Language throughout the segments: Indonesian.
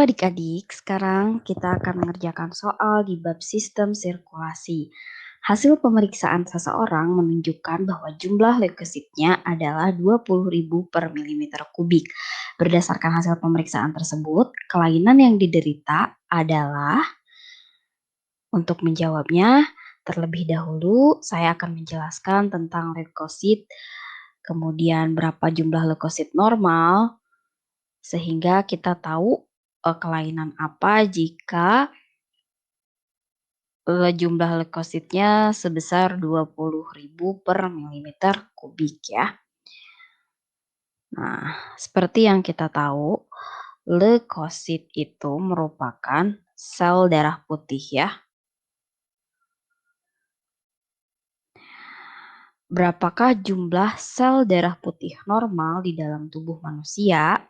adik-adik, sekarang kita akan mengerjakan soal di bab sistem sirkulasi. Hasil pemeriksaan seseorang menunjukkan bahwa jumlah leukositnya adalah 20.000 per milimeter kubik. Berdasarkan hasil pemeriksaan tersebut, kelainan yang diderita adalah, untuk menjawabnya, terlebih dahulu saya akan menjelaskan tentang leukosit, kemudian berapa jumlah leukosit normal, sehingga kita tahu kelainan apa jika jumlah leukositnya sebesar 20.000 per milimeter kubik ya. Nah, seperti yang kita tahu, leukosit itu merupakan sel darah putih ya. Berapakah jumlah sel darah putih normal di dalam tubuh manusia?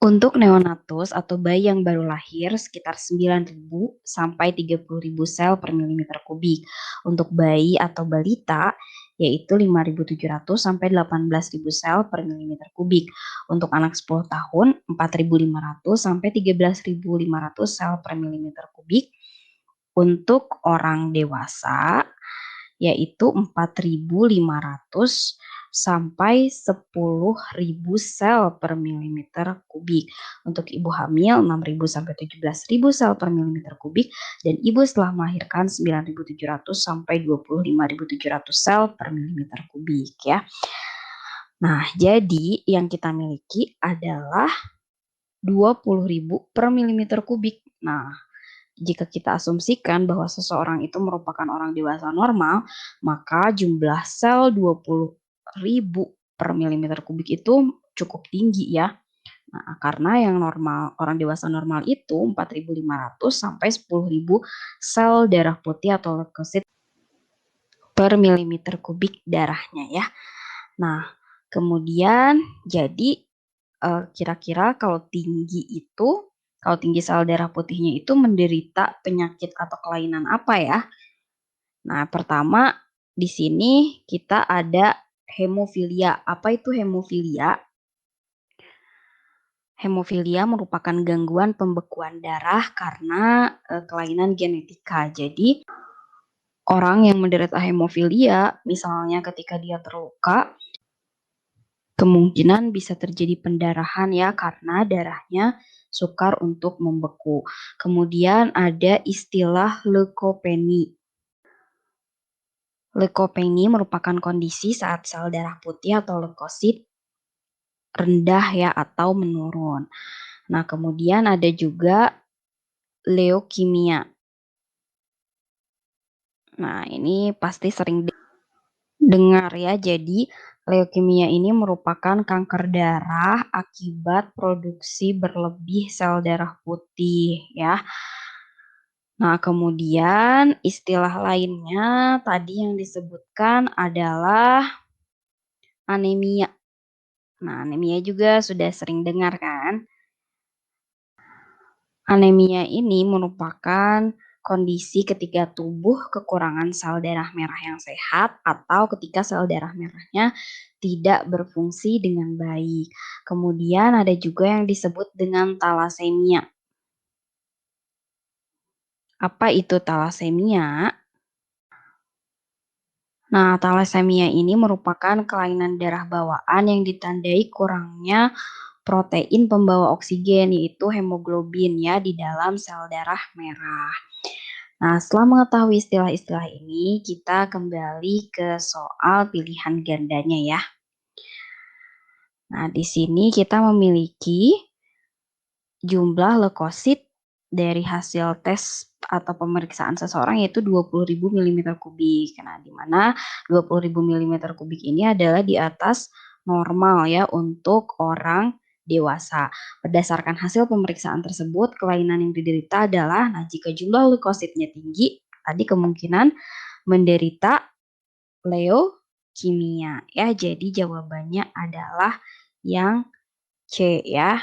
Untuk neonatus atau bayi yang baru lahir sekitar 9.000 sampai 30.000 sel per milimeter kubik. Untuk bayi atau balita yaitu 5.700 sampai 18.000 sel per milimeter kubik. Untuk anak 10 tahun 4.500 sampai 13.500 sel per milimeter kubik. Untuk orang dewasa yaitu 4.500 sampai 10.000 sel per milimeter kubik. Untuk ibu hamil 6.000 sampai 17.000 sel per milimeter kubik dan ibu setelah melahirkan 9.700 sampai 25.700 sel per milimeter kubik ya. Nah, jadi yang kita miliki adalah 20.000 per milimeter kubik. Nah, jika kita asumsikan bahwa seseorang itu merupakan orang dewasa normal, maka jumlah sel 20.000 per milimeter kubik itu cukup tinggi ya. Nah, karena yang normal, orang dewasa normal itu 4.500 sampai 10.000 sel darah putih atau leukosit per milimeter kubik darahnya ya. Nah, kemudian jadi kira-kira kalau tinggi sel darah putihnya itu menderita penyakit atau kelainan apa ya? Nah, pertama di sini kita ada hemofilia. Apa itu hemofilia? Hemofilia merupakan gangguan pembekuan darah karena kelainan genetika. Jadi, orang yang menderita hemofilia, misalnya ketika dia terluka, kemungkinan bisa terjadi pendarahan ya karena darahnya sukar untuk membeku. Kemudian ada istilah leukopeni. Leukopeni merupakan kondisi saat sel darah putih atau leukosit rendah ya atau menurun. Nah, kemudian ada juga leukemia. Nah, ini pasti sering dengar ya. Jadi, leukemia ini merupakan kanker darah akibat produksi berlebih sel darah putih ya. Nah, kemudian istilah lainnya tadi yang disebutkan adalah anemia. Nah, anemia juga sudah sering dengar kan? Anemia ini merupakan kondisi ketika tubuh kekurangan sel darah merah yang sehat atau ketika sel darah merahnya tidak berfungsi dengan baik. Kemudian ada juga yang disebut dengan talasemia. Apa itu talasemia? Nah, talasemia ini merupakan kelainan darah bawaan yang ditandai kurangnya protein pembawa oksigen yaitu hemoglobin ya di dalam sel darah merah. Nah, setelah mengetahui istilah-istilah ini, kita kembali ke soal pilihan gandanya ya. Nah, di sini kita memiliki jumlah leukosit dari hasil tes atau pemeriksaan seseorang yaitu 20.000 mm kubik. Nah, di mana 20.000 mm kubik ini adalah di atas normal ya untuk orang dewasa. Berdasarkan hasil pemeriksaan tersebut, kelainan yang diderita adalah, nah jika jumlah leukositnya tinggi, tadi kemungkinan menderita leukemia ya. Jadi jawabannya adalah yang C ya.